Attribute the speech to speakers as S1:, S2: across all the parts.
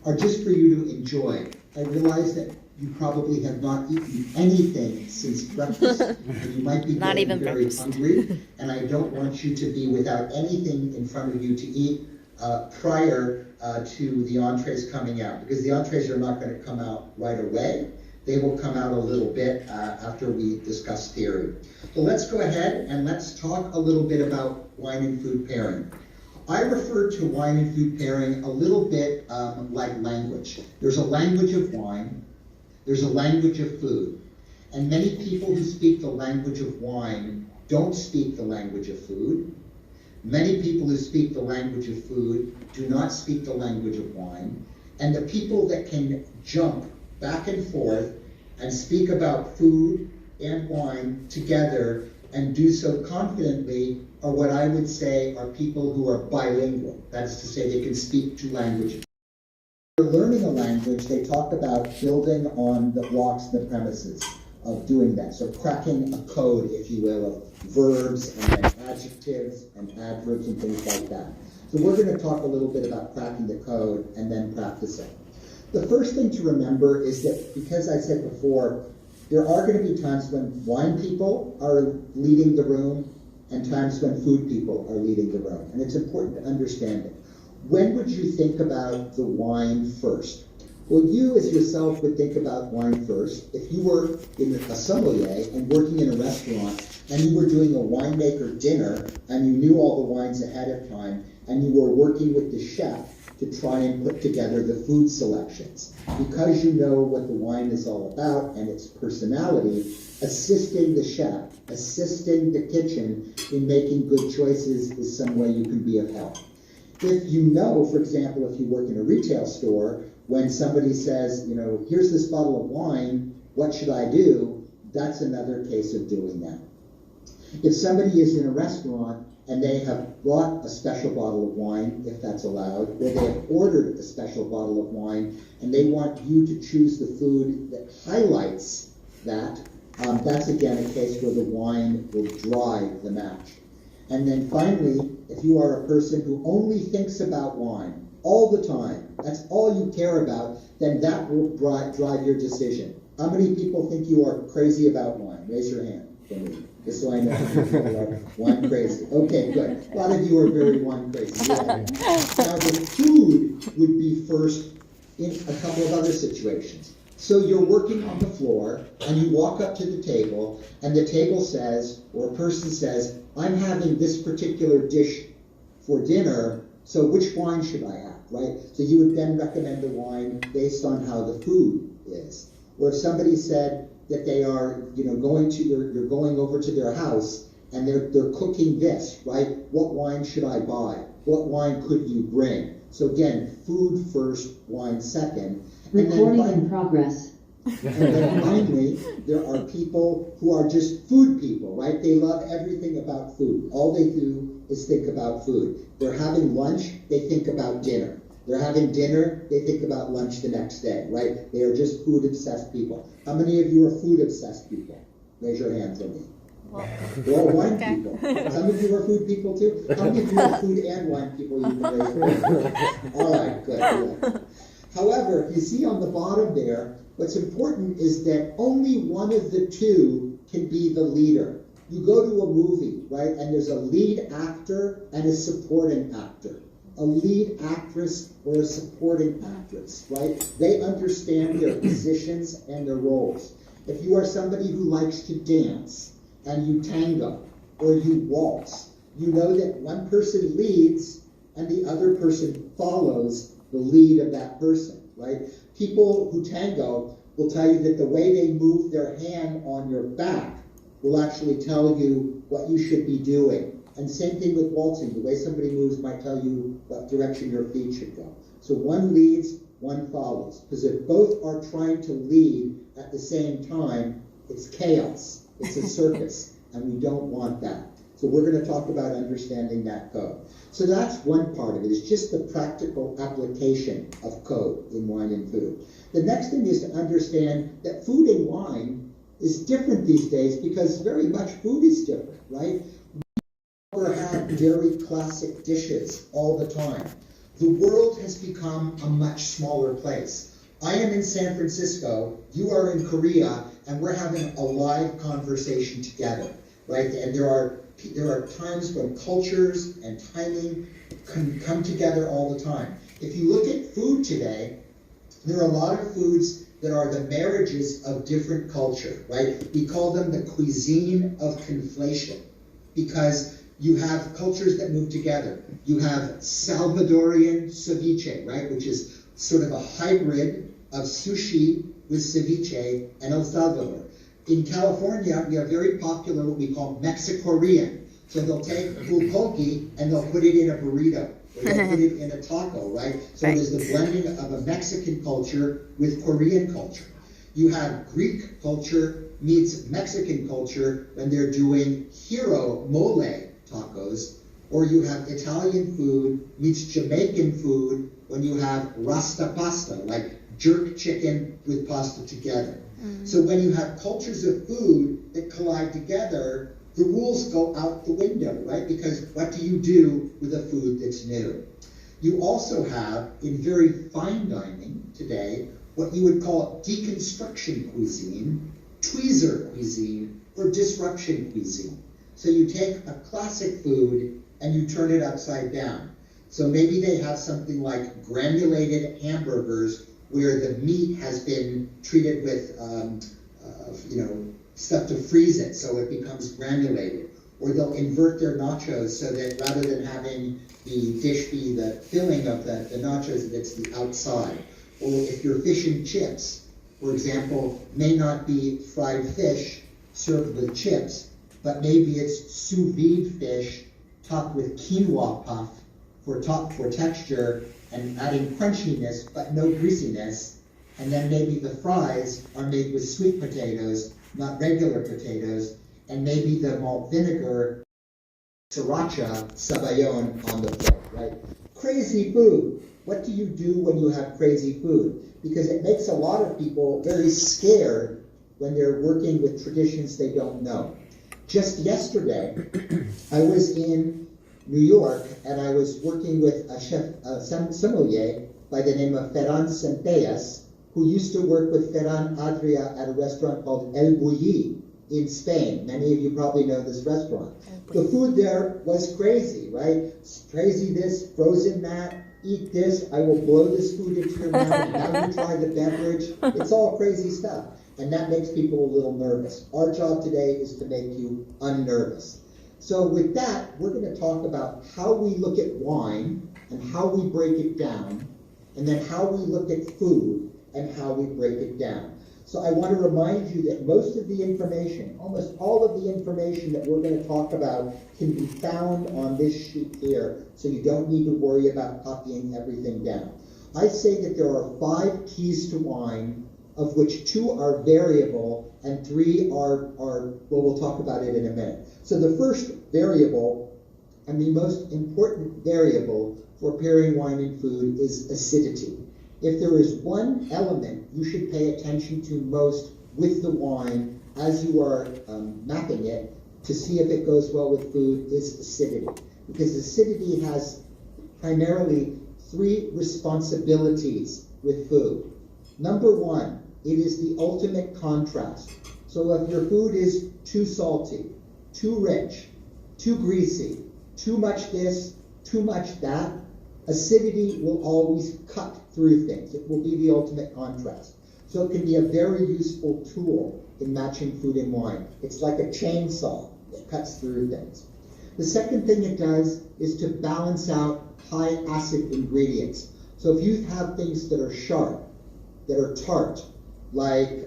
S1: are just for you to enjoy. I realize that you probably have not eaten anything since breakfast, and you might be getting very hungry, and I don't want you to be without anything in front of you to eat prior to the entrees coming out, because the entrees are not going to come out right away. They will come out a little bit after we discuss theory. So let's go ahead and let's talk a little bit about wine and food pairing. I refer to wine and food pairing a little bit like language. There's a language of wine, there's a language of food, and many people who speak the language of wine don't speak the language of food. Many people who speak the language of food do not speak the language of wine, and the people that can jump back and forth and speak about food and wine together and do so confidently are what I would say are people who are bilingual. That is to say, they can speak two languages. When they're learning a language, they talk about building on the blocks and the premises of doing that. So cracking a code, if you will, of verbs and then adjectives and adverbs and things like that. So we're going to talk a little bit about cracking the code and then practicing. The first thing to remember is that, because I said before, there are going to be times when wine people are leading the room and times when food people are leading the room. And it's important to understand it. When would you think about the wine first? Well, you as yourself would think about wine first if you were in a sommelier and working in a restaurant and you were doing a winemaker dinner and you knew all the wines ahead of time and you were working with the chef to try and put together the food selections. Because you know what the wine is all about and its personality, assisting the chef, assisting the kitchen in making good choices is some way you can be of help. If you know, for example, if you work in a retail store, when somebody says, you know, here's this bottle of wine, what should I do? That's another case of doing that. If somebody is in a restaurant and they have brought a special bottle of wine, if that's allowed, or they have ordered a special bottle of wine, and they want you to choose the food that highlights that, that's again a case where the wine will drive the match. And then finally, if you are a person who only thinks about wine all the time, that's all you care about, then that will drive your decision. How many people think you are crazy about wine? Raise your hand for me, just so I know if people are wine crazy. Okay, good. A lot of you are very wine crazy. Yeah. Now the food would be first in a couple of other situations. So you're working on the floor, and you walk up to the table, and the table says, or a person says, I'm having this particular dish for dinner, so which wine should I have, right? So you would then recommend the wine based on how the food is. Or if somebody said that they are, you know, you're going over to their house, and they're cooking this, right? What wine should I buy? What wine could you bring? So again, food first, wine second.
S2: Recording in progress.
S1: And then finally, there are people who are just food people, right? They love everything about food. All they do is think about food. They're having lunch, they think about dinner. They're having dinner, they think about lunch the next day, right? They are just food-obsessed people. How many of you are food-obsessed people? Raise your hand for me. We're all wine people. Some of you are food people too. How many of you are food and wine people? You can raise your hand. All right, good. However, you see on the bottom there, what's important is that only one of the two can be the leader. You go to a movie, right, and there's a lead actor and a supporting actor. A lead actress or a supporting actress, right? They understand their positions and their roles. If you are somebody who likes to dance and you tango or you waltz, you know that one person leads and the other person follows the lead of that person, right? People who tango will tell you that the way they move their hand on your back will actually tell you what you should be doing. And same thing with waltzing. The way somebody moves might tell you what direction your feet should go. So one leads, one follows. Because if both are trying to lead at the same time, it's chaos. It's a circus. And we don't want that. So we're going to talk about understanding that code. So that's one part of it. It's just the practical application of code in wine and food. The next thing is to understand that food and wine is different these days because very much food is different, right? We never have very classic dishes all the time. the world has become a much smaller place. I am in San Francisco, you are in Korea, and we're having a live conversation together, right? And there are times when cultures and timing can come together all the time. If you look at food today, there are a lot of foods that are the marriages of different culture, right? We call them the cuisine of conflation, because you have cultures that move together. You have Salvadorian ceviche, right, which is sort of a hybrid of sushi with ceviche and El Salvador. In California, we have very popular what we call Mexicorean. So they'll take bulgogi and they'll put it in a burrito, or they'll put it in a taco, right? So
S3: Right.
S1: there's the blending of a Mexican culture with Korean culture. You have Greek culture meets Mexican culture when they're doing hero mole tacos, or you have Italian food meets Jamaican food when you have rasta pasta, like jerk chicken with pasta together. So when you have cultures of food that collide together, the rules go out the window, right? Because what do you do with a food that's new? You also have, in very fine dining today, what you would call deconstruction cuisine, tweezer cuisine, or disruption cuisine. So you take a classic food and you turn it upside down. So maybe they have something like granulated hamburgers where the meat has been treated with, stuff to freeze it so it becomes granulated. Or they'll invert their nachos so that rather than having the dish be the filling of the nachos, that it's the outside. Or if your fish and chips, for example, may not be fried fish served with chips, but maybe it's sous vide fish topped with quinoa puff for texture and adding crunchiness but no greasiness. And then maybe the fries are made with sweet potatoes, not regular potatoes, and maybe the malt vinegar, sriracha, sabayon on the plate, right? Crazy food. What do you do when you have crazy food? Because it makes a lot of people very scared when they're working with traditions they don't know. Just yesterday, I was in New York and I was working with a chef, sommelier by the name of Ferran Centellas, who used to work with Ferran Adria at a restaurant called El Bulli in Spain. Many of you probably know this restaurant. The food there was crazy, right? Crazy this, frozen that, eat this, I will blow this food into your mouth, and now you try the beverage. It's all crazy stuff. And that makes people a little nervous. Our job today is to make you unnervous. So with that, we're going to talk about how we look at wine and how we break it down, and then how we look at food and how we break it down. So I want to remind you that most of the information, almost all of the information that we're going to talk about can be found on this sheet here, so you don't need to worry about copying everything down. I say that there are 5 keys to wine, of which 2 are variable and 3 are, well, we'll talk about it in a minute. So the first variable, and the most important variable for pairing wine and food, is acidity. If there is one element you should pay attention to most with the wine as you are mapping it to see if it goes well with food, is acidity. Because acidity has primarily 3 responsibilities with food. Number 1, it is the ultimate contrast. So if your food is too salty, too rich, too greasy, too much this, too much that, acidity will always cut through things. It will be the ultimate contrast. So it can be a very useful tool in matching food and wine. It's like a chainsaw that cuts through things. The second thing it does is to balance out high acid ingredients. So if you have things that are sharp, that are tart, like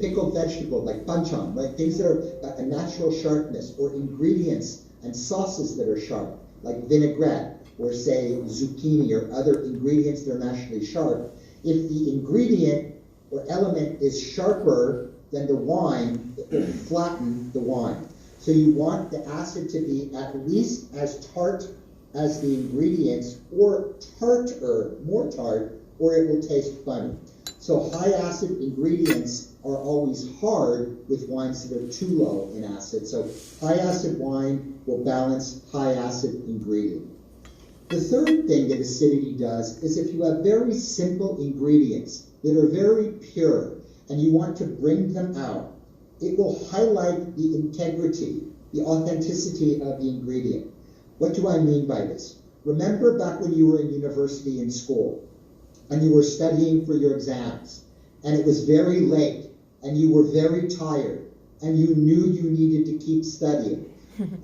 S1: pickled vegetable, like banchan, right? Things that are a natural sharpness, or ingredients and sauces that are sharp, like vinaigrette, or say zucchini, or other ingredients that are naturally sharp. If the ingredient or element is sharper than the wine, it will flatten the wine. So you want the acid to be at least as tart as the ingredients, or tarter, more tart, or it will taste funny. So high acid ingredients are always hard with wines that are too low in acid. So high acid wine will balance high acid ingredient. The third thing that acidity does is if you have very simple ingredients that are very pure and you want to bring them out, it will highlight the integrity, the authenticity of the ingredient. What do I mean by this? Remember back when you were in university and school and you were studying for your exams and it was very late and you were very tired and you knew you needed to keep studying.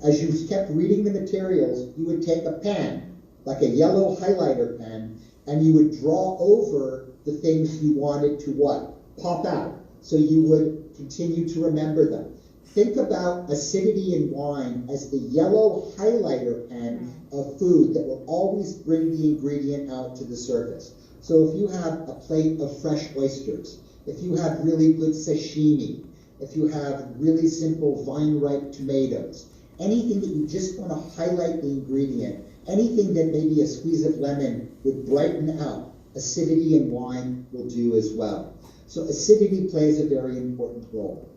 S1: As you kept reading the materials, you would take a pen, like a yellow highlighter pen, and you would draw over the things you wanted to what? Pop out. So you would continue to remember them. Think about acidity in wine as the yellow highlighter pen of food that will always bring the ingredient out to the surface. So if you have a plate of fresh oysters, if you have really good sashimi, if you have really simple vine-ripe tomatoes, anything that you just want to highlight the ingredient, anything that maybe a squeeze of lemon would brighten out, acidity in wine will do as well. So acidity plays a very important role.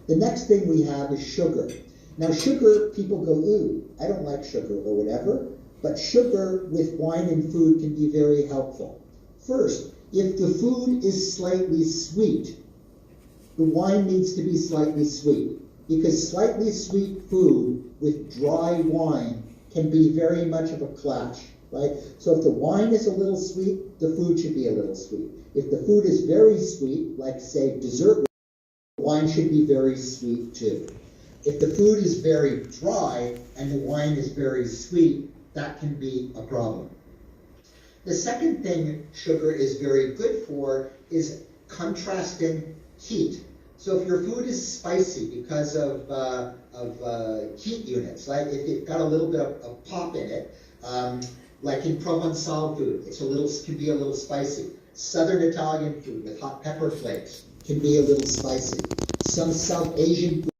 S1: The next thing we have is sugar. Now sugar, people go, ooh, I don't like sugar or whatever, but sugar with wine and food can be very helpful. First, if the food is slightly sweet, the wine needs to be slightly sweet, because slightly sweet food with dry wine can be very much of a clash, right? So if the wine is a little sweet, the food should be a little sweet. If the food is very sweet, like say dessert, wine should be very sweet too. If the food is very dry and the wine is very sweet, that can be a problem. The second thing sugar is very good for is contrasting heat. So if your food is spicy because of heat units, like if it's got a little bit of pop in it, like in Provençal food, can be a little spicy. Southern Italian food with hot pepper flakes can be a little spicy. Some South Asian food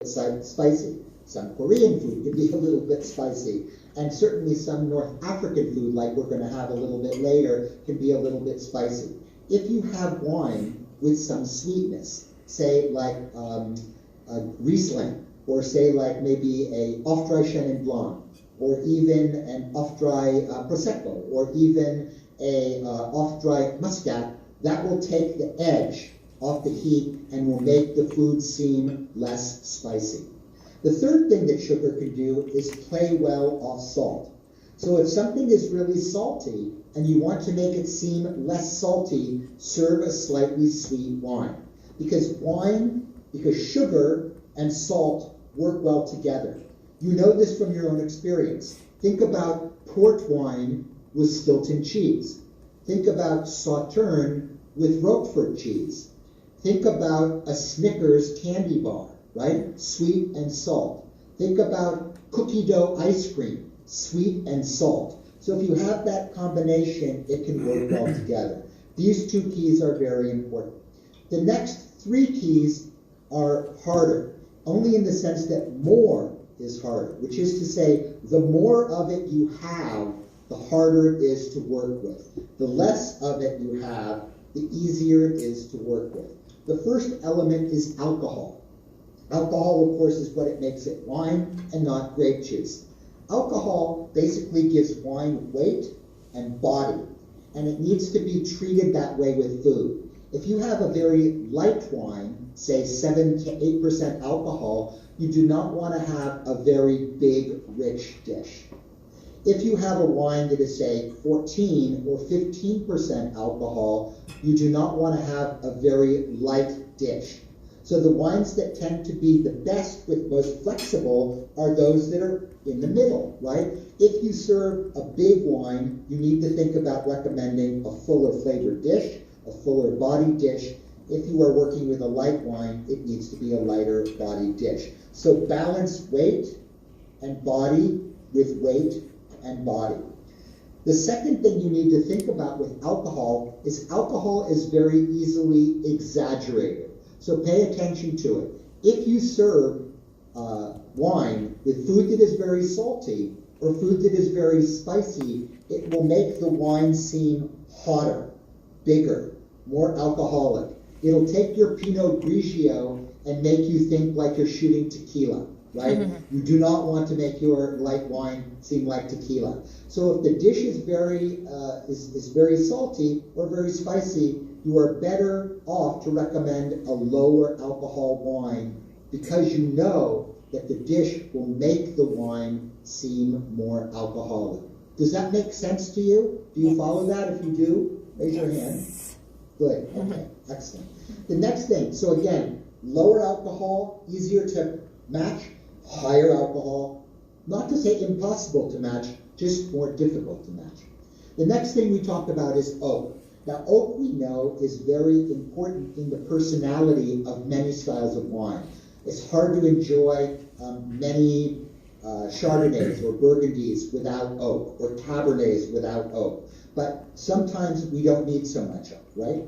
S1: is spicy. Some Korean food can be a little bit spicy. And certainly some North African food, like we're going to have a little bit later, can be a little bit spicy. If you have wine with some sweetness, say like a Riesling, or say like maybe a off-dry Chenin Blanc, or even an off-dry Prosecco, or even a off-dry Muscat, that will take the edge off the heat and will make the food seem less spicy. The third thing that sugar can do is play well off salt. So if something is really salty and you want to make it seem less salty, serve a slightly sweet wine. Because sugar and salt work well together. You know this from your own experience. Think about port wine with Stilton cheese. Think about Sauterne with Roquefort cheese. Think about a Snickers candy bar, right? Sweet and salt. Think about cookie dough ice cream, sweet and salt. So if you have that combination, it can work well together. These two keys are very important. The next three keys are harder, only in the sense that more is harder, which is to say, the more of it you have, the harder it is to work with. The less of it you have, the easier it is to work with. The first element is alcohol. Alcohol, of course, is what it makes it wine and not grape juice. Alcohol basically gives wine weight and body, and it needs to be treated that way with food. If you have a very light wine, say 7 to 8% alcohol, you do not want to have a very big, rich dish. If you have a wine that is, say, 14 or 15% alcohol, you do not want to have a very light dish. So the wines that tend to be the best with most flexible are those that are in the middle, right? If you serve a big wine, you need to think about recommending a fuller flavored dish, a fuller bodied dish. If you are working with a light wine, it needs to be a lighter bodied dish. So balance weight and body with weight and body. The second thing you need to think about with alcohol is very easily exaggerated. So pay attention to it. If you serve wine with food that is very salty or food that is very spicy, it will make the wine seem hotter, bigger, more alcoholic. It'll take your Pinot Grigio and make you think like you're shooting tequila. right? You do not want to make your light wine seem like tequila. So if the dish is very salty or very spicy, you are better off to recommend a lower alcohol wine because you know that the dish will make the wine seem more alcoholic. Does that make sense to you? Do you follow that? If you do, raise your hand. Good. Okay. Excellent. The next thing. So again, lower alcohol, easier to match. Higher alcohol, not to say impossible to match, just more difficult to match. The next thing we talked about is oak. Now, oak we know is very important in the personality of many styles of wine. It's hard to enjoy many Chardonnays or Burgundies without oak, or Cabernets without oak. But sometimes we don't need so much oak, right?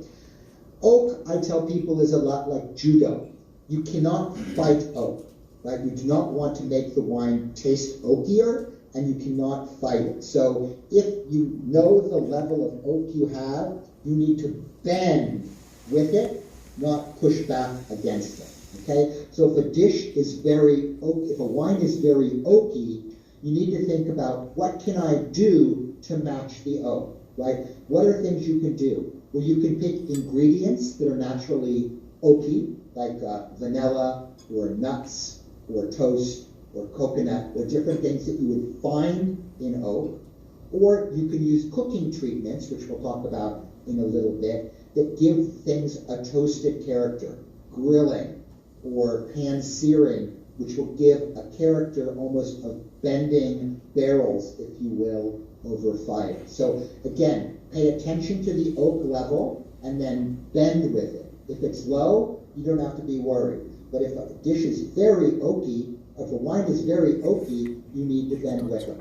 S1: Oak, I tell people, is a lot like judo. You cannot fight oak. Right? You do not want to make the wine taste oakier, and you cannot fight it. So if you know the level of oak you have, you need to bend with it, not push back against it. Okay? So if a dish is very oaky, if a wine is very oaky, you need to think about what can I do to match the oak, right? What are things you can do? Well, you can pick ingredients that are naturally oaky, like vanilla or nuts, or toast, or coconut, or different things that you would find in oak. Or you can use cooking treatments, which we'll talk about in a little bit, that give things a toasted character. Grilling, or pan-searing, which will give a character almost of bending barrels, if you will, over fire. So again, pay attention to the oak level, and then bend with it. If it's low, you don't have to be worried. But if a dish is very oaky, if a wine is very oaky, you need to bend with it.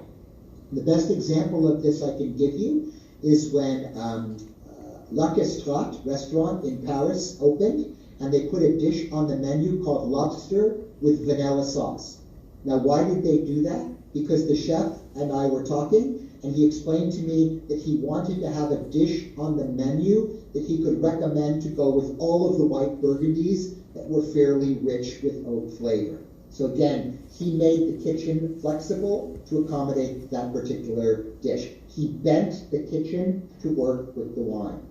S1: The best example of this I can give you is when La Castrat restaurant in Paris opened, and they put a dish on the menu called lobster with vanilla sauce. Now, why did they do that? Because the chef and I were talking, and he explained to me that he wanted to have a dish on the menu that he could recommend to go with all of the white burgundies that were fairly rich with oak flavor. So again, he made the kitchen flexible to accommodate that particular dish. He bent the kitchen to work with the wine.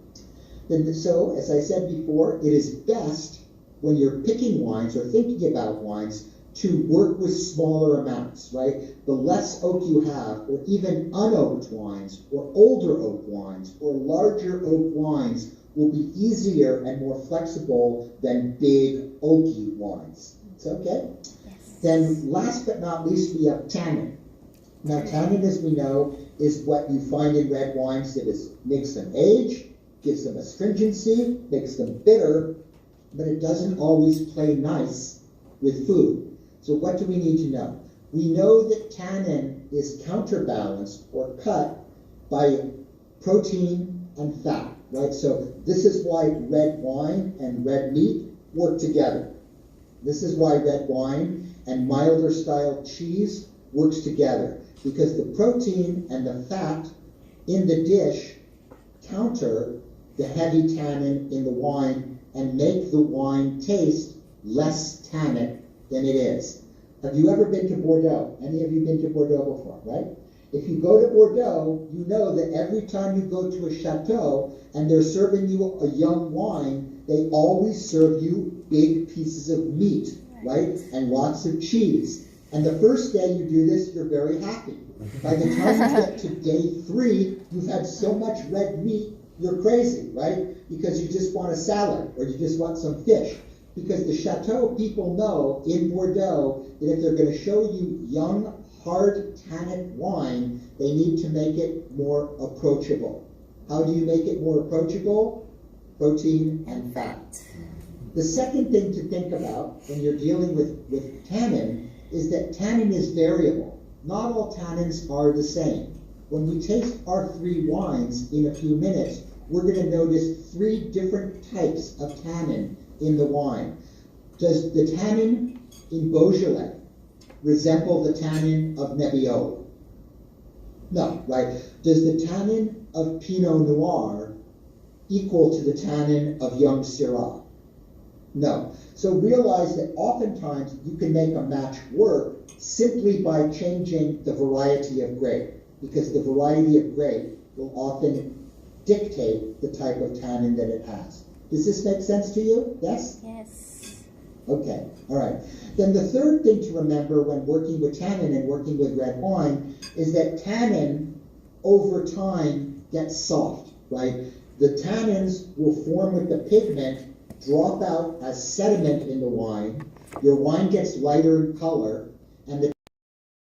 S1: So, as I said before, it is best when you're picking wines or thinking about wines to work with smaller amounts, right? The less oak you have, or even unoaked wines, or older oak wines, or larger oak wines will be easier and more flexible than big oaky wines. It's okay? Yes. Then last but not least, we have tannin. Now tannin, as we know, is what you find in red wines that makes them age, gives them astringency, makes them bitter, but it doesn't always play nice with food. So what do we need to know? We know that tannin is counterbalanced or cut by protein and fat. Right, so this is why red wine and red meat work together. This is why red wine and milder style cheese works together, because the protein and the fat in the dish counter the heavy tannin in the wine and make the wine taste less tannic than it is. Have you ever been to Bordeaux? Any of you been to Bordeaux before, right? If you go to Bordeaux, you know that every time you go to a chateau and they're serving you a young wine, they always serve you big pieces of meat, right? And lots of cheese. And the first day you do this, you're very happy. By the time you get to day 3, you've had so much red meat, you're crazy, right? Because you just want a salad or you just want some fish. Because the chateau people know in Bordeaux that if they're going to show you young, hard tannic wine, they need to make it more approachable. How do you make it more approachable? Protein and fat. The second thing to think about when you're dealing with tannin is that tannin is variable. Not all tannins are the same. When we taste our 3 wines in a few minutes, we're going to notice 3 different types of tannin in the wine. Does the tannin in Beaujolais resemble the tannin of Nebbiolo? No, right? Does the tannin of Pinot Noir equal to the tannin of young Syrah? No. So realize that oftentimes you can make a match work simply by changing the variety of grape, because the variety of grape will often dictate the type of tannin that it has. Does this make sense to you? Yes?
S3: Yes.
S1: Okay, all right. Then the third thing to remember when working with tannin and working with red wine is that tannin over time gets soft, right? The tannins will form with the pigment, drop out as sediment in the wine. Your wine gets lighter in color and the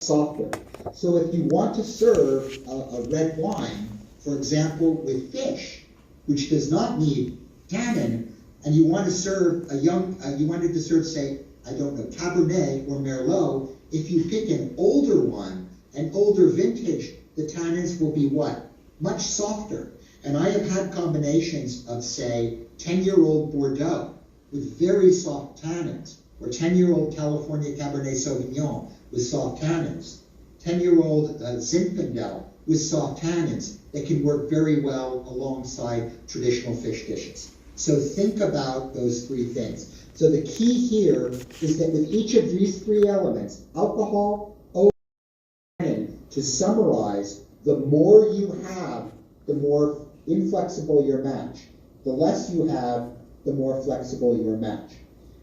S1: softer. So if you want to serve a red wine, for example, with fish, which does not need tannin, and you want to serve you wanted to serve, say, I don't know, Cabernet or Merlot, if you pick an older one, an older vintage, the tannins will be what? Much softer. And I have had combinations of, say, 10-year-old Bordeaux with very soft tannins, or 10-year-old California Cabernet Sauvignon with soft tannins, 10-year-old Zinfandel with soft tannins that can work very well alongside traditional fish dishes. So think about those three things. So the key here is that with each of these three elements, alcohol, odor, tannin, to summarize, the more you have, the more inflexible your match. The less you have, the more flexible your match.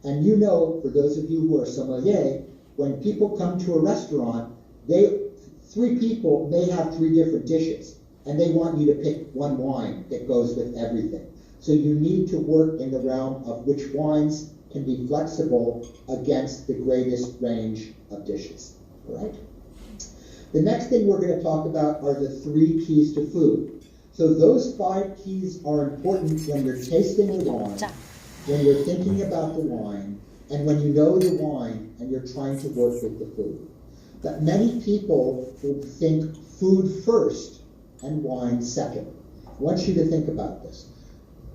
S1: And you know, for those of you who are sommelier, when people come to a restaurant, three people may have three different dishes, and they want you to pick one wine that goes with everything. So you need to work in the realm of which wines can be flexible against the greatest range of dishes. All right? The next thing we're going to talk about are the 3 keys to food. So those 5 keys are important when you're tasting the wine, when you're thinking about the wine, and when you know the wine and you're trying to work with the food. But many people will think food first and wine second. I want you to think about this.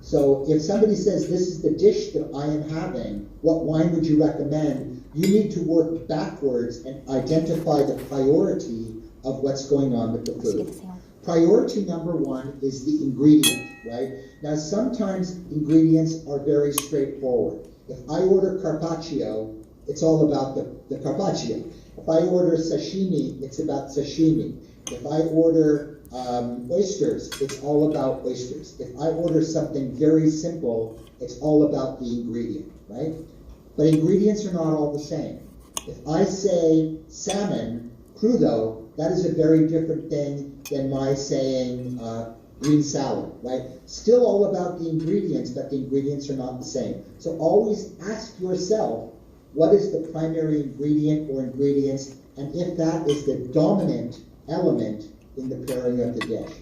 S1: So if somebody says, this is the dish that I am having, what wine would you recommend? You need to work backwards and identify the priority of what's going on with the food. Priority number 1 is the ingredient, right? Now sometimes ingredients are very straightforward. If I order carpaccio, it's all about the carpaccio. If I order sashimi, it's about sashimi. If I order oysters, it's all about oysters. If I order something very simple, it's all about the ingredient, right? But ingredients are not all the same. If I say salmon, crudo, that is a very different thing than my saying green salad, right? Still all about the ingredients, but the ingredients are not the same. So always ask yourself, what is the primary ingredient or ingredients, and if that is the dominant element in the pairing of the dish.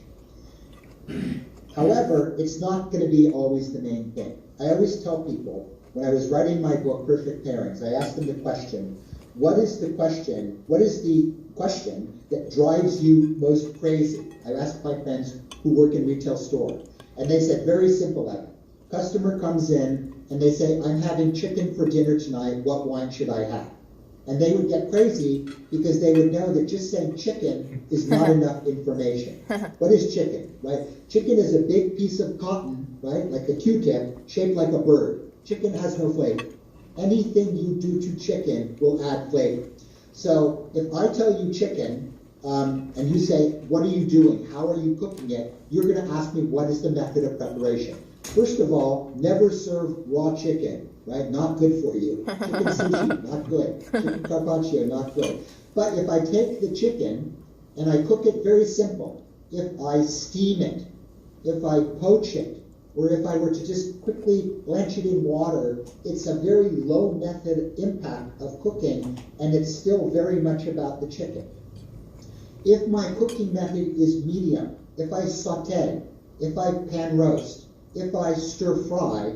S1: However, it's not going to be always the main thing. I always tell people, when I was writing my book, Perfect Pairings, I asked them the question, what is the question that drives you most crazy? I asked my friends who work in retail store, and they said, very simple, Evan. Customer comes in, and they say, I'm having chicken for dinner tonight, what wine should I have? And they would get crazy because they would know that just saying chicken is not enough information. What is chicken, right? Chicken is a big piece of cotton, right, like a Q-tip, shaped like a bird. Chicken has no flavor. Anything you do to chicken will add flavor. So if I tell you chicken, and you say, what are you doing? How are you cooking it? You're going to ask me, what is the method of preparation? First of all, never serve raw chicken, right? Not good for you. Chicken sushi, not good. Chicken carpaccio, not good. But if I take the chicken and I cook it very simple, if I steam it, if I poach it, or if I were to just quickly blanch it in water, it's a very low method impact of cooking, and it's still very much about the chicken. If my cooking method is medium, if I saute, if I pan roast, if I stir fry,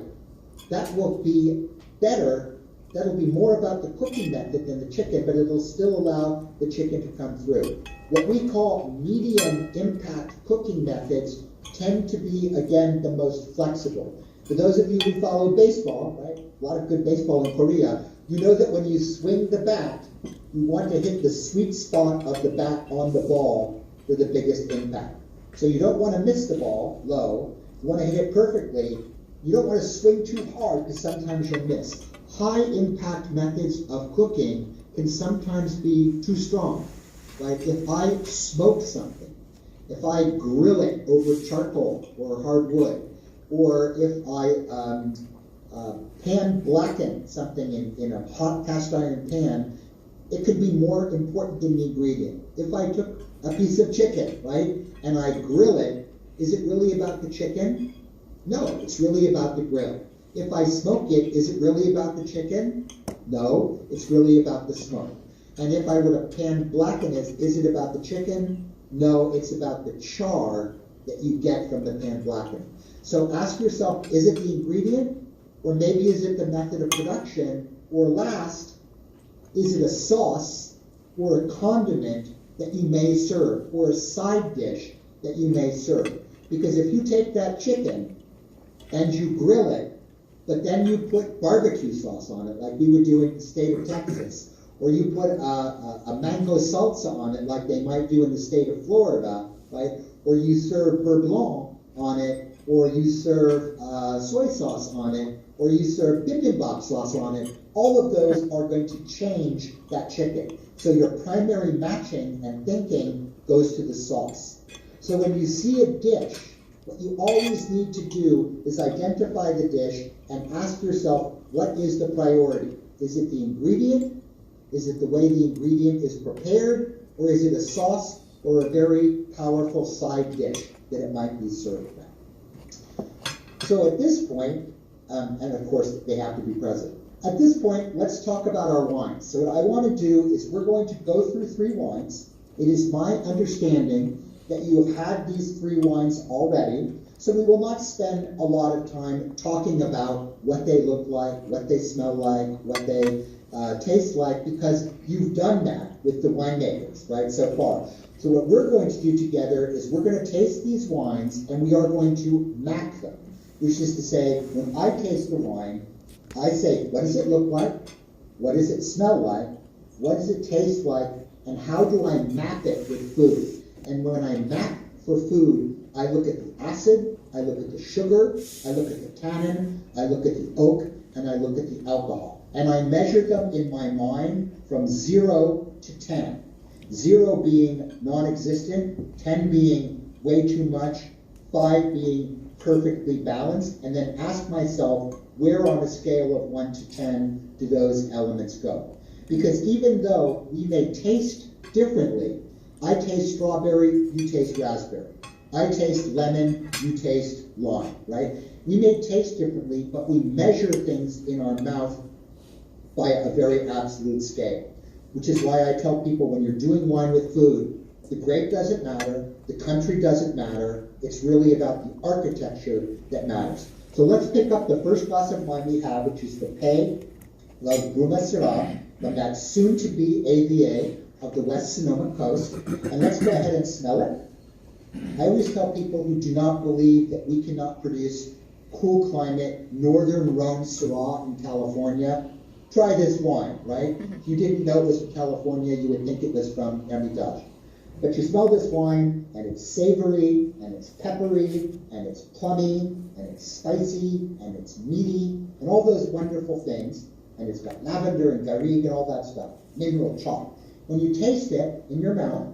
S1: that will be better. That'll be more about the cooking method than the chicken, but it'll still allow the chicken to come through. What we call medium impact cooking methods tend to be, again, the most flexible. For those of you who follow baseball, right, a lot of good baseball in Korea, you know that when you swing the bat, you want to hit the sweet spot of the bat on the ball for the biggest impact. So you don't want to miss the ball low. You want to hit it perfectly, You don't want to swing too hard because sometimes you'll miss. High impact methods of cooking can sometimes be too strong. Right? If I smoke something, if I grill it over charcoal or hardwood, or if I pan blacken something in a hot cast iron pan, it could be more important than the ingredient. If I took a piece of chicken, right, and I grill it, is it really about the chicken? No, it's really about the grill. If I smoke it, is it really about the chicken? No, it's really about the smoke. And if I were to pan blacken it, is it about the chicken? No, it's about the char that you get from the pan blackening. So ask yourself, is it the ingredient? Or maybe is it the method of production? Or last, is it a sauce or a condiment that you may serve, or a side dish that you may serve? Because if you take that chicken and you grill it, but then you put barbecue sauce on it, like we would do in the state of Texas, or you put a mango salsa on it, like they might do in the state of Florida, right? Or you serve beurre blanc on it, or you serve soy sauce on it, or you serve bibimbap sauce on it. All of those are going to change that chicken. So your primary matching and thinking goes to the sauce. So when you see a dish, what you always need to do is identify the dish and ask yourself, what is the priority? Is it the ingredient? Is it the way the ingredient is prepared? Or is it a sauce or a very powerful side dish that it might be served with? So at this point, and of course they have to be present. At this point, let's talk about our wines. So what I want to do is we're going to go through 3 wines. It is my understanding that you have had these 3 wines already, so we will not spend a lot of time talking about what they look like, what they smell like, what they taste like, because you've done that with the winemakers, right, so far. So what we're going to do together is we're going to taste these wines and we are going to map them, which is to say, when I taste the wine, I say, what does it look like? What does it smell like? What does it taste like? And how do I map it with food? And when I map for food, I look at the acid, I look at the sugar, I look at the tannin, I look at the oak, and I look at the alcohol. And I measure them in my mind from 0 to 10. 0 being non-existent, 10 being way too much, 5 being perfectly balanced, and then ask myself, where on a scale of 1 to 10 do those elements go? Because even though we may taste differently, I taste strawberry, you taste raspberry. I taste lemon, you taste lime, right? We may taste differently, but we measure things in our mouth by a very absolute scale, which is why I tell people when you're doing wine with food, the grape doesn't matter, the country doesn't matter, it's really about the architecture that matters. So let's pick up the first glass of wine we have, which is the Pays Lagoon Syrah, from that soon-to-be AVA of the West Sonoma coast. And let's go ahead and smell it. I always tell people who do not believe that we cannot produce cool climate, northern Rhone Syrah in California, try this wine, right? If you didn't know it was from California, you would think it was from Hermitage. But you smell this wine, and it's savory, and it's peppery, and it's plummy, and it's spicy, and it's meaty, and all those wonderful things. And it's got lavender and garrigue and all that stuff, mineral chalk. When you taste it in your mouth,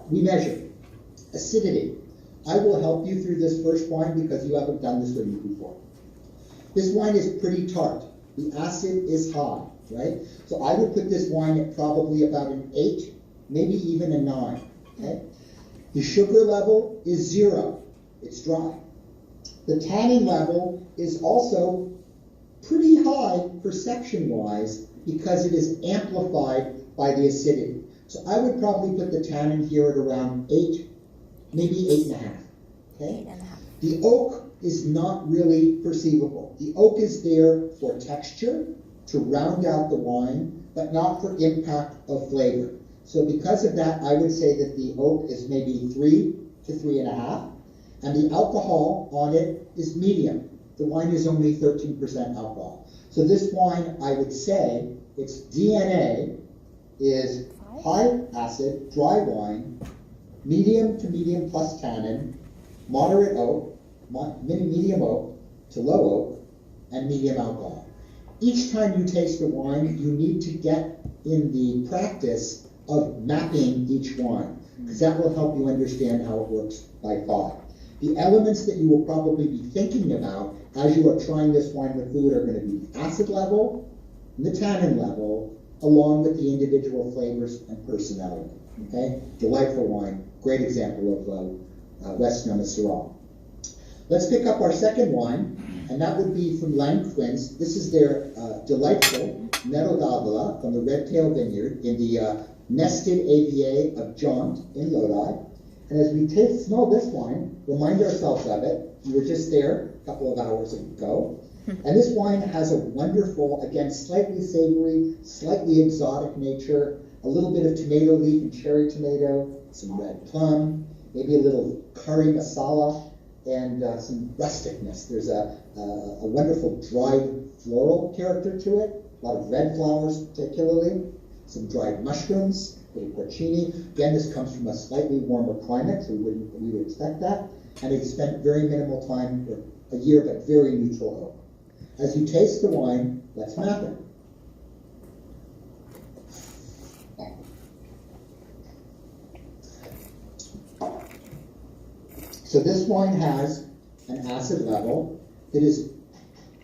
S1: we measure acidity. I will help you through this first wine because you haven't done this with me before. This wine is pretty tart. The acid is high, right? So I would put this wine at probably about an 8, maybe even a 9, okay? The sugar level is 0. It's dry. The tannin level is also pretty high perception-wise because it is amplified by the acidity. So I would probably put the tannin here at around 8, maybe 8.5. Okay? 8.5. The oak is not really perceivable. The oak is there for texture, to round out the wine, but not for impact of flavor. So because of that, I would say that the oak is maybe 3 to 3.5, and the alcohol on it is medium. The wine is only 13% alcohol. So this wine, I would say, its DNA is high acid, dry wine, medium to medium plus tannin, moderate oak, medium oak to low oak, and medium alcohol. Each time you taste a wine, you need to get in the practice of mapping each wine, because that will help you understand how it works by thought. The elements that you will probably be thinking about as you are trying this wine with food are going to be the acid level and the tannin level, along with the individual flavors and personality. Okay? Delightful wine. Great example of West Noma Syrah. Let's pick up our second wine, and that would be from Lanquins. This is their delightful Nero d'Avola from the Red Tail Vineyard in the nested AVA of Jaunt in Lodi. And as we smell this wine, remind ourselves of it. We were just there a couple of hours ago. And this wine has a wonderful, again, slightly savory, slightly exotic nature, a little bit of tomato leaf and cherry tomato, some red plum, maybe a little curry masala, and some rusticness. There's a wonderful dried floral character to it, a lot of red flowers particularly, some dried mushrooms, a bit of porcini. Again, this comes from a slightly warmer climate, so we would expect that. And it spent very minimal time, or a year, but very neutral oak. As you taste the wine, let's map it. So this wine has an acid level that is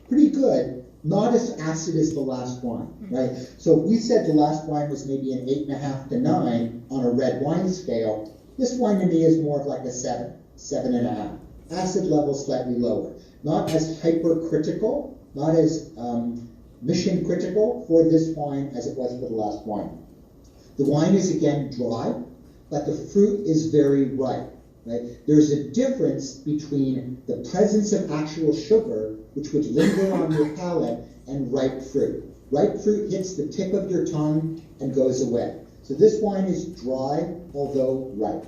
S1: pretty good, not as acid as the last wine, right? So if we said the last wine was maybe an 8.5 to 9 on a red wine scale, this wine to me is more of like a 7, 7.5. Acid level slightly lower. Not as hypercritical, not as mission critical for this wine as it was for the last wine. The wine is again dry, but the fruit is very ripe. Right? There's a difference between the presence of actual sugar, which would linger on your palate, and ripe fruit. Ripe fruit hits the tip of your tongue and goes away. So this wine is dry, although ripe.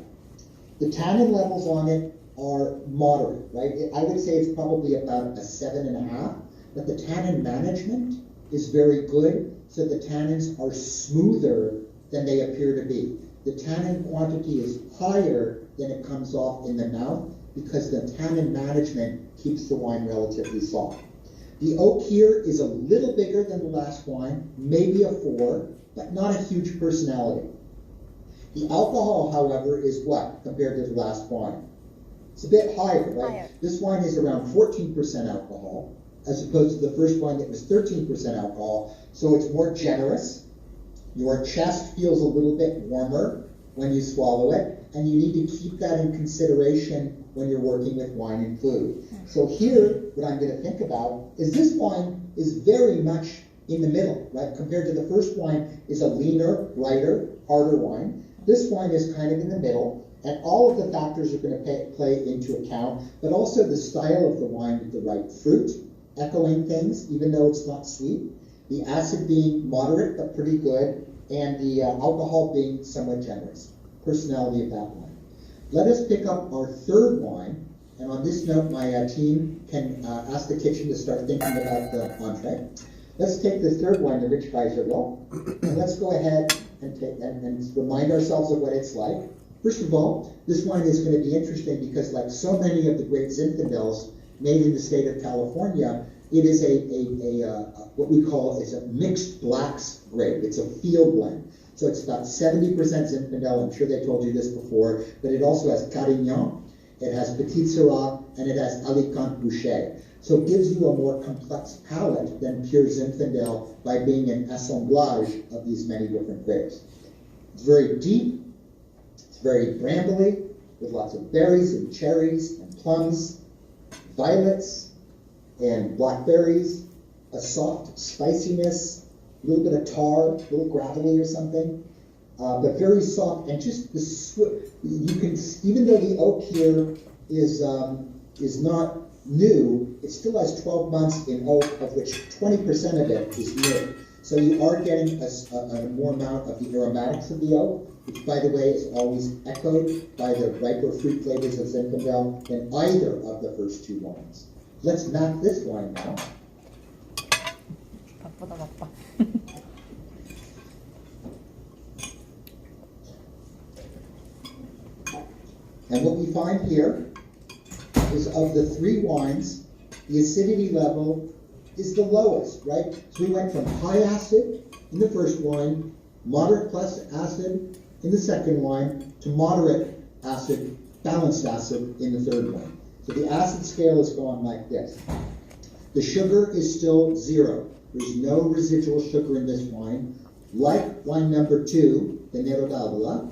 S1: The tannin levels on it are moderate, right? I would say it's probably about a 7.5, but the tannin management is very good, so the tannins are smoother than they appear to be. The tannin quantity is higher than it comes off in the mouth because the tannin management keeps the wine relatively soft. The oak here is a little bigger than the last wine, maybe a 4, but not a huge personality. The alcohol, however, is what compared to the last wine? It's a bit higher, right? Higher. This wine is around 14% alcohol, as opposed to the first wine that was 13% alcohol, so it's more generous. Your chest feels a little bit warmer when you swallow it, and you need to keep that in consideration when you're working with wine and food. So here, what I'm going to think about is this wine is very much in the middle, right? Compared to the first wine is a leaner, lighter, harder wine. This wine is kind of in the middle, and all of the factors are going to play into account, but also the style of the wine with the right fruit, echoing things, even though it's not sweet, the acid being moderate but pretty good, and the alcohol being somewhat generous. Personality of that wine. Let us pick up our third wine, and on this note, my team can ask the kitchen to start thinking about the entree. Let's take the third wine, the Rich Kaiserville, and let's go ahead and remind ourselves of what it's like. First of all, this wine is going to be interesting because, like so many of the great Zinfandels made in the state of California, it is what we call is a mixed blacks grape. It's a field blend. So it's about 70% Zinfandel. I'm sure they told you this before, but it also has Carignan, it has Petit Syrah, and it has Alicante Bouschet. So it gives you a more complex palate than pure Zinfandel by being an assemblage of these many different grapes. It's very deep, it's very brambly, with lots of berries and cherries and plums, violets and blackberries, a soft spiciness, a little bit of tar, a little gravelly or something, but very soft, and just the you can, even though the oak here is not new, it still has 12 months in oak, of which 20% of it is new. So you are getting a more amount of the aromatics of the oak, which, by the way, is always echoed by the riper fruit flavors of Zinfandel than either of the first two wines. Let's map this wine now. And what we find here is of the three wines, the acidity level is the lowest, right? So we went from high acid in the first wine, moderate plus acid in the second wine, to moderate acid, balanced acid in the third wine. So the acid scale is going like this. The sugar is still 0. There's no residual sugar in this wine. Like wine number 2, the Nero d'Avola,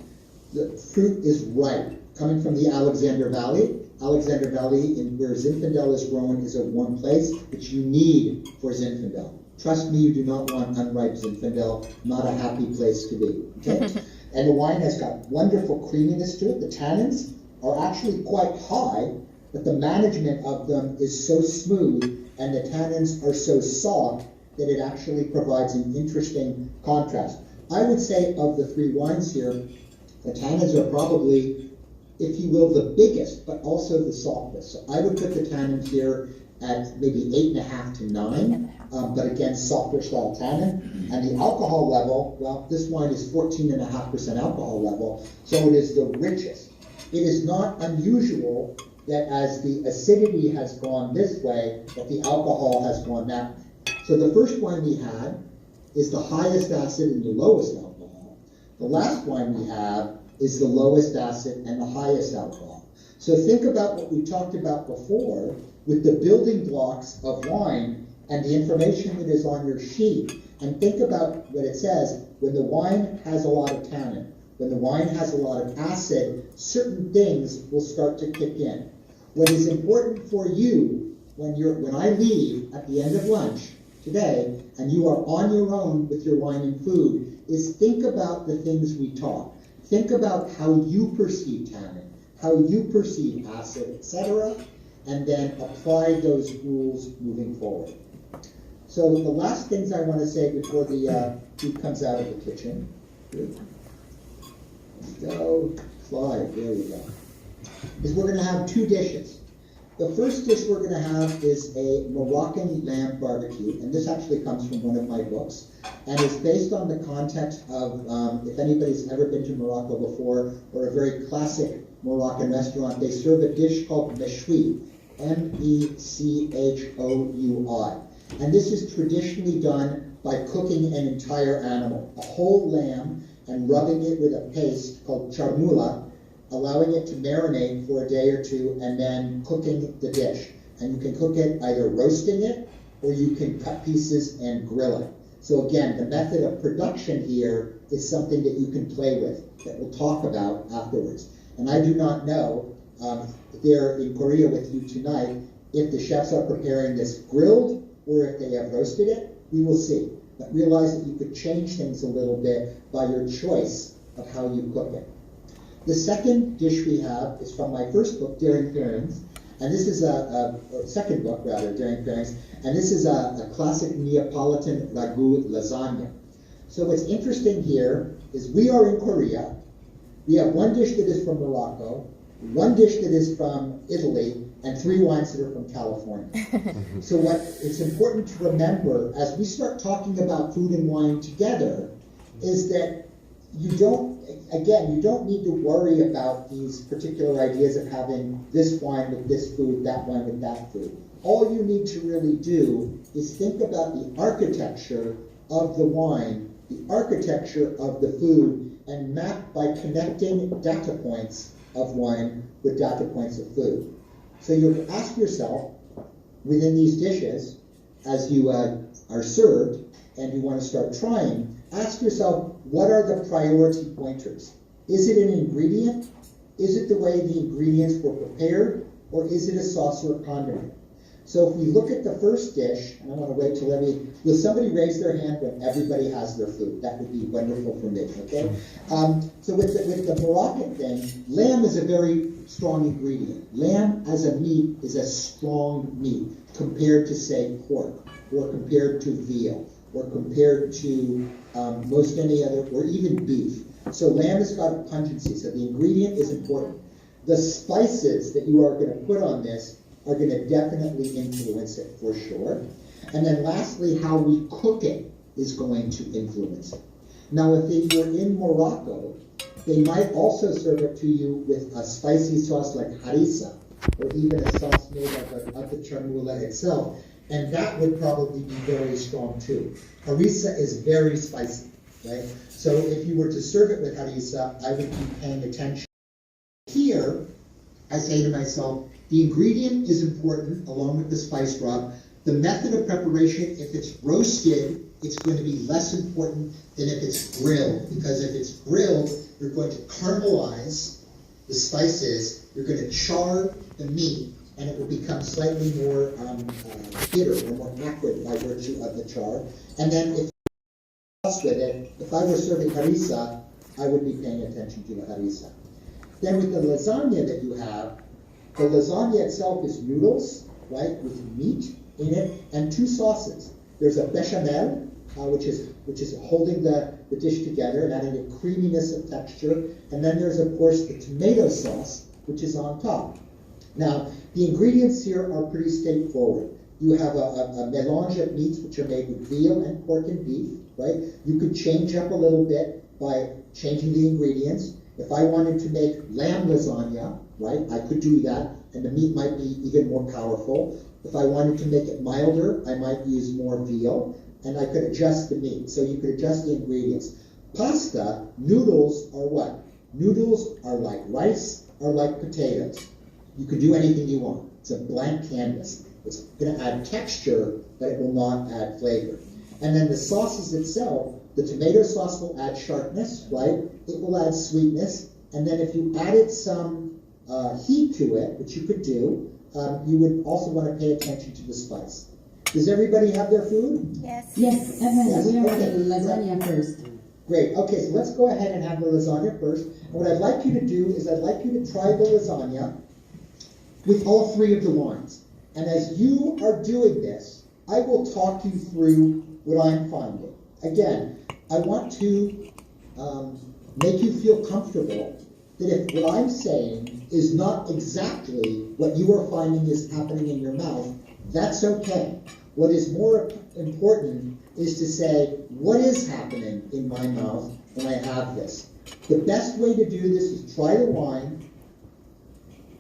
S1: the fruit is ripe, coming from the Alexander Valley. Alexander Valley, where Zinfandel is grown, is a warm place, which you need for Zinfandel. Trust me, you do not want unripe Zinfandel, not a happy place to be. Okay? And the wine has got wonderful creaminess to it. The tannins are actually quite high, but the management of them is so smooth, and the tannins are so soft that it actually provides an interesting contrast. I would say of the three wines here, the tannins are probably, if you will, the biggest, but also the softest. So I would put the tannins here at maybe 8.5 to 9, but again, softer style tannin. And the alcohol level, well, this wine is 14.5% alcohol level, so it is the richest. It is not unusual that as the acidity has gone this way, that the alcohol has gone that way. So the first wine we had is the highest acid and the lowest alcohol. The last wine we have is the lowest acid and the highest alcohol. So think about what we talked about before with the building blocks of wine and the information that is on your sheet, and think about what it says. When the wine has a lot of tannin, when the wine has a lot of acid, certain things will start to kick in. What is important for you when I leave at the end of lunch today and you are on your own with your wine and food is think about the things we taught. Think about how you perceive tannin, how you perceive acid, etc., and then apply those rules moving forward. So the last things I want to say before the food comes out of the kitchen. Go, slide, there we go. Is we're going to have two dishes. The first dish we're going to have is a Moroccan Lamb Bbq, and this actually comes from one of my books, and it's based on the context of, if anybody's ever been to Morocco before, or a very classic Moroccan restaurant, they serve a dish called Mechoui, M-E-C-H-O-U-I. And this is traditionally done by cooking an entire animal, a whole lamb, and rubbing it with a paste called charmoula, allowing it to marinate for a day or two, and then cooking the dish. And you can cook it either roasting it, or you can cut pieces and grill it. So again, the method of production here is something that you can play with, that we'll talk about afterwards. And I do not know, there in Korea with you tonight, if the chefs are preparing this grilled, or if they have roasted it. We will see. But realize that you could change things a little bit by your choice of how you cook it. The second dish we have is from my first book, Daring Pairings, and this is second book rather, Daring Pairings, and this is a classic Neapolitan ragu lasagna. So what's interesting here is we are in Korea. We have one dish that is from Morocco, one dish that is from Italy, and three wines that are from California. So what it's important to remember as we start talking about food and wine together is that you don't need to worry about these particular ideas of having this wine with this food, that wine with that food. All you need to really do is think about the architecture of the wine, the architecture of the food, and map by connecting data points of wine with data points of food. So you ask yourself, within these dishes, as you are served and you want to start trying, ask yourself, what are the priority pointers? Is it an ingredient? Is it the way the ingredients were prepared? Or is it a sauce or a condiment? So if we look at the first dish, and I want to wait till will somebody raise their hand when everybody has their food? That would be wonderful for me, okay? So with the Moroccan thing, lamb is a very strong ingredient. Lamb as a meat is a strong meat compared to, say, pork, or compared to veal, or compared to most any other, or even beef. So lamb has got a pungency, so the ingredient is important. The spices that you are going to put on this are going to definitely influence it for sure. And then lastly, how we cook it is going to influence it. Now, if you're in Morocco They might also serve it to you with a spicy sauce like harissa, or even a sauce made of the chermoula itself, and that would probably be very strong too. Harissa is very spicy, right? So if you were to serve it with harissa, I would be paying attention. Here, I say to myself, the ingredient is important along with the spice rub. The method of preparation, if it's roasted, it's going to be less important than if it's grilled, because if it's grilled, you're going to caramelize the spices, you're going to char the meat, and it will become slightly more bitter or more acrid by virtue of the char. And then if with it, if I were serving harissa, I would be paying attention to the harissa. Then with the lasagna that you have, the lasagna itself is noodles, right, with meat in it, and two sauces. There's a bechamel, which is holding the dish together and adding a creaminess of texture, and then there's of course the tomato sauce, which is on top. Now, the ingredients here are pretty straightforward. You have a melange of meats which are made with veal and pork and beef, right? You could change up a little bit by changing the ingredients. If I wanted to make lamb lasagna, right, I could do that, and the meat might be even more powerful. If I wanted to make it milder, I might use more veal, and I could adjust the meat. So you could adjust the ingredients. Pasta, noodles are what? Noodles are like rice or like potatoes. You could do anything you want. It's a blank canvas. It's going to add texture, but it will not add flavor. And then the sauces itself, the tomato sauce will add sharpness, right? It will add sweetness. And then if you added some heat to it, which you could do, you would also want to pay attention to the spice. Does everybody have their food?
S2: Yes. Yes, Evan,
S1: Yes,
S2: we are
S1: okay.
S2: the lasagna first.
S1: Great. Okay, so let's go ahead and have the lasagna first. And what I'd like you to do is I'd like you to try the lasagna with all three of the wines. And as you are doing this, I will talk you through what I'm finding. Again, I want to make you feel comfortable that if what I'm saying is not exactly what you are finding is happening in your mouth, that's okay. What is more important is to say, what is happening in my mouth when I have this? The best way to do this is try the wine,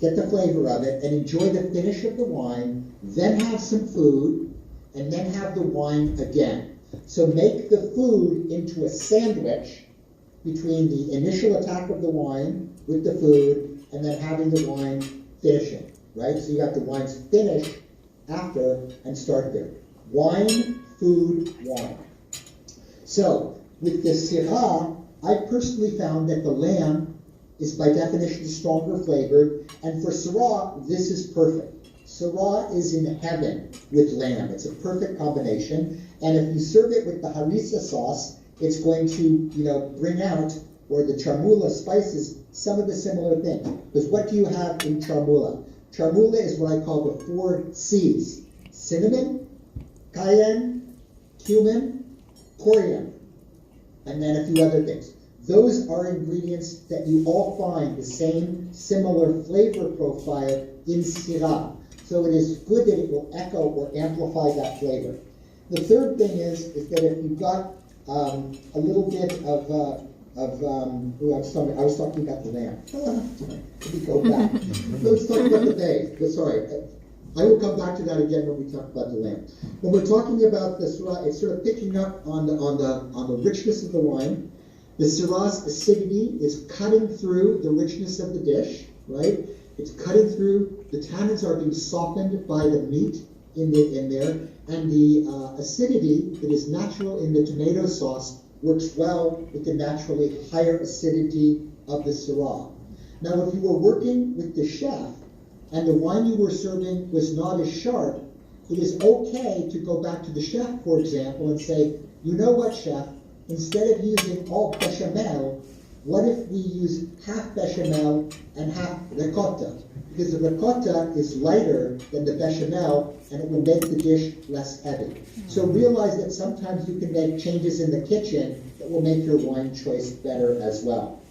S1: get the flavor of it, and enjoy the finish of the wine, then have some food, and then have the wine again. So make the food into a sandwich between the initial attack of the wine with the food, and then having the wine finishing, right? So you have the wines finish after and start there. Wine, food, wine. So with the Syrah, I personally found that the lamb is by definition stronger flavored, and for Syrah, this is perfect. Syrah is in heaven with lamb. It's a perfect combination, and if you serve it with the harissa sauce, it's going to, bring out, or the chermoula spices, some of the similar things. Because what do you have in chermoula? Chermoula is what I call the 4 C's. Cinnamon, cayenne, cumin, coriander, and then a few other things. Those are ingredients that you all find the same similar flavor profile in Syrah. So it is good that it will echo or amplify that flavor. The third thing is that if you've got a little bit of I was talking about the lamb. Let me go back. Let's talk about the bay. Sorry. I will come back to that again when we talk about the lamb. When we're talking about the Syrah, it's sort of picking up on the richness of the wine. The Syrah's acidity is cutting through the richness of the dish, right? It's cutting through. The tannins are being softened by the meat in there, and the acidity that is natural in the tomato sauce works well with the naturally higher acidity of the Syrah. Now, if you were working with the chef and the wine you were serving was not as sharp, it is okay to go back to the chef, for example, and say, you know what, chef, instead of using all bechamel, what if we use half bechamel and half ricotta? Because the ricotta is lighter than the bechamel, and it will make the dish less heavy. So realize that sometimes you can make changes in the kitchen that will make your wine choice better as well.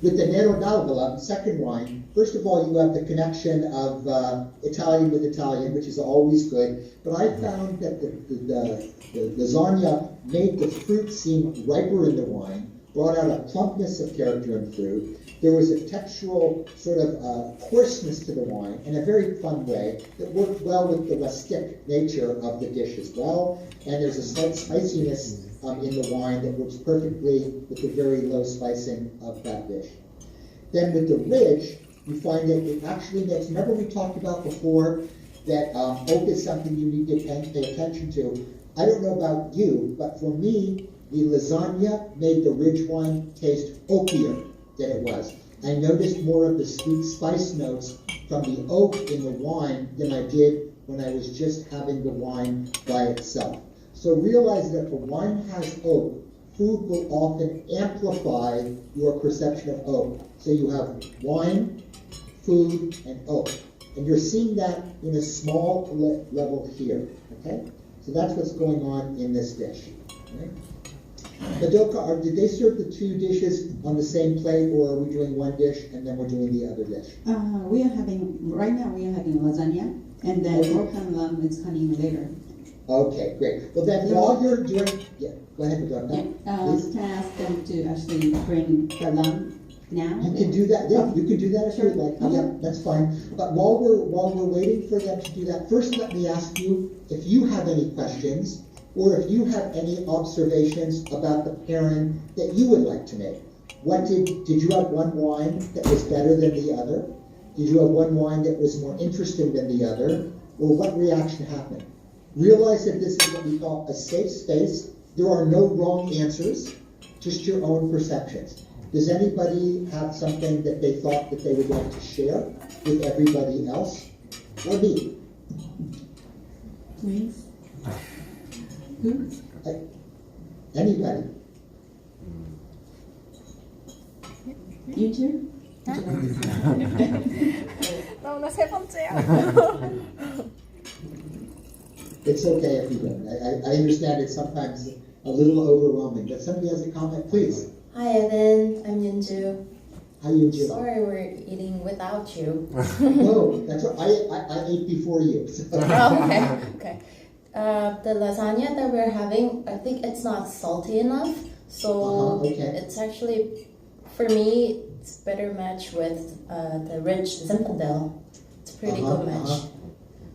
S1: With the Nero d'Alvala, second wine, first of all, you have the connection of Italian with Italian, which is always good. But I found that the lasagna made the fruit seem riper in the wine, brought out a plumpness of character and fruit. There was a textural sort of coarseness to the wine in a very fun way that worked well with the rustic nature of the dish as well. And there's a slight spiciness in the wine that works perfectly with the very low spicing of that dish. Then with the ridge, you find that it actually makes, remember we talked about before that oak is something you need to pay attention to. I don't know about you, but for me, the lasagna made the ridge wine taste oakier than it was. I noticed more of the sweet spice notes from the oak in the wine than I did when I was just having the wine by itself. So realize that if a wine has oak, food will often amplify your perception of oak. So you have wine, food, and oak. And you're seeing that in a small level here, okay? So that's what's going on in this dish. Right? Madoka, did they serve the two dishes on the same plate, or are we doing one dish and then we're doing the other dish?
S2: Right now we are having lasagna, and then Moroccan lamb is coming later.
S1: Okay, great. Well then, while you're doing, go ahead, Madoka. Please.
S2: Can I ask them to actually bring the lamb now?
S1: You can do that. Yeah, you can do that if you'd like. Okay. Yeah, that's fine. But while we're waiting for them to do that, first let me ask you if you have any questions or if you have any observations about the pairing that you would like to make. What did you have one wine that was better than the other? Did you have one wine that was more interesting than the other? Or what reaction happened? Realize that this is what we call a safe space. There are no wrong answers, just your own perceptions. Does anybody have something that they thought that they would like to share with everybody else? Or me?
S2: Please. Who?
S1: Anybody?
S2: You too?
S3: 나 세 번째야.
S1: It's okay if you don't. I understand it's sometimes a little overwhelming, but somebody has a comment, please.
S3: Hi Evan, I'm Yunju.
S1: How you doing?
S3: Sorry we're eating without you.
S1: No, that's what I ate before you. So.
S3: Oh, okay. The lasagna that we're having, I think it's not salty enough. So
S1: okay.
S3: it's actually, for me, it's better match with the rich Zinfandel. It's a pretty good match.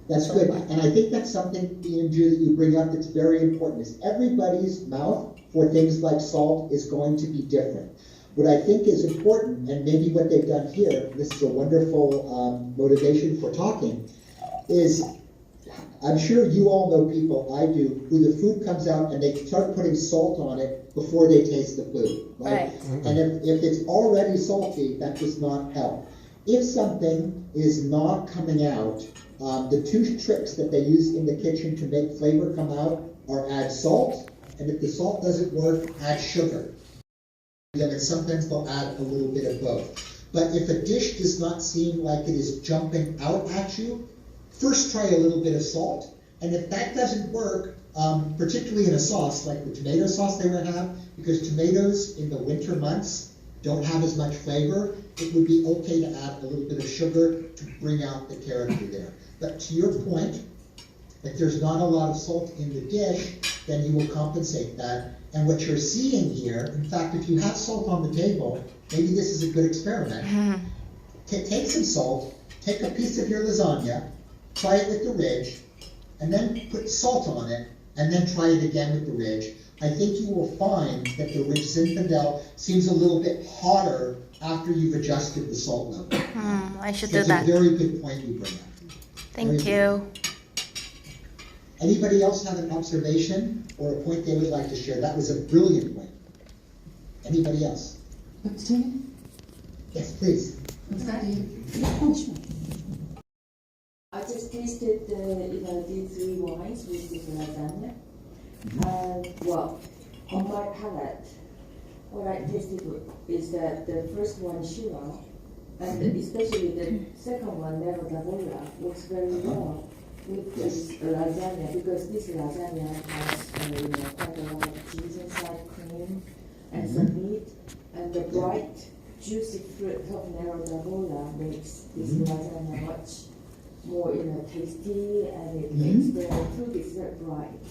S1: That's good. And I think that's something, Andrew, that you bring up that's very important, is everybody's mouth for things like salt is going to be different. What I think is important, and maybe what they've done here, this is a wonderful motivation for talking, is I'm sure you all know people, I do, who the food comes out and they start putting salt on it before they taste the food. Right? And if it's already salty, that does not help. If something is not coming out, the two tricks that they use in the kitchen to make flavor come out are add salt, and if the salt doesn't work, add sugar. And sometimes they'll add a little bit of both. But if a dish does not seem like it is jumping out at you, first try a little bit of salt, and if that doesn't work, particularly in a sauce like the tomato sauce they would have, because tomatoes in the winter months don't have as much flavor, it would be okay to add a little bit of sugar to bring out the character there. But to your point, if there's not a lot of salt in the dish, then you will compensate that. And what you're seeing here, in fact, if you have salt on the table, maybe this is a good experiment. Take some salt, take a piece of your lasagna, try it with the ridge, and then put salt on it, and then try it again with the ridge. I think you will find that the rich Zinfandel seems a little bit hotter after you've adjusted the salt level.
S3: I should do that.
S1: That's a very good point you bring up.
S3: Thank you.
S1: Anybody else have an observation or a point they would like to share? That was a brilliant point. Anybody else? Yes, please.
S4: I just tasted these three wines with this lasagna. Well, on my palate, what I tasted is that the first one, Shira, and especially the second one, Nero d'Avola, works very well with this lasagna, because this lasagna has quite a lot of cheese inside, cream, and some meat, and the bright, juicy fruit of Nero d'Avola makes this lasagna much more tasty, and it makes the food is very bright.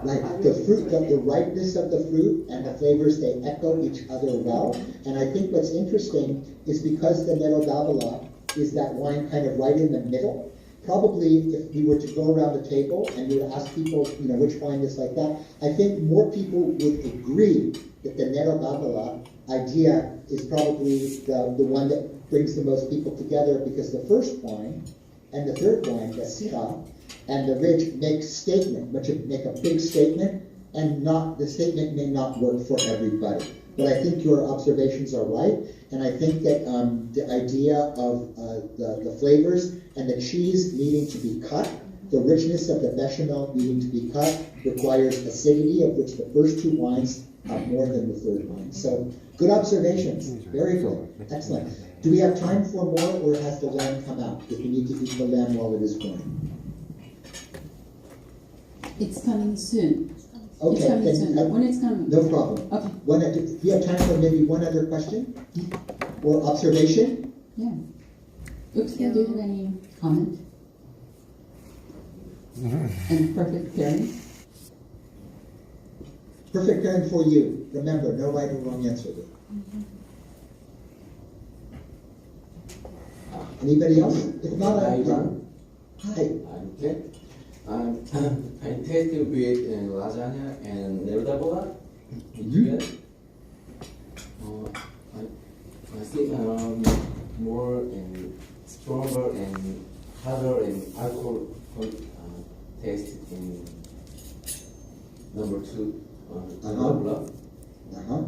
S1: Right, the fruit, the ripeness of the fruit and the flavors, they echo each other well. And I think what's interesting is because the Nero d'Avola is that wine kind of right in the middle, probably if we were to go around the table and you would ask people, which wine is like that, I think more people would agree that the Nero d'Avola idea is probably the one that brings the most people together, because the first wine and the third wine, the Syrah, and the ridge make a big statement, and the statement may not work for everybody. But I think your observations are right, and I think that the idea of the flavors and the cheese needing to be cut, the richness of the bechamel needing to be cut, requires acidity, of which the first two wines have more than the third wine. So good observations, very good, excellent. Do we have time for more, or has the lamb come out? If we need to eat the lamb while it is growing.
S2: It's coming soon.
S1: Okay,
S2: It's coming
S1: then,
S2: soon. When it's coming?
S1: no problem.
S2: Okay.
S1: Do we have time for maybe one other question or observation?
S2: Yeah. Oops, do you have any comment? And perfect pairing?
S1: Perfect pairing for you. Remember, no right or wrong answer there. Anybody else? If not,
S5: Hi, Ivan.
S1: Hi.
S5: I'm Ted. I tasted with lasagna and Nero d'Avola together. I think more and stronger and harder and alcohol taste in number two.
S1: Uh-huh.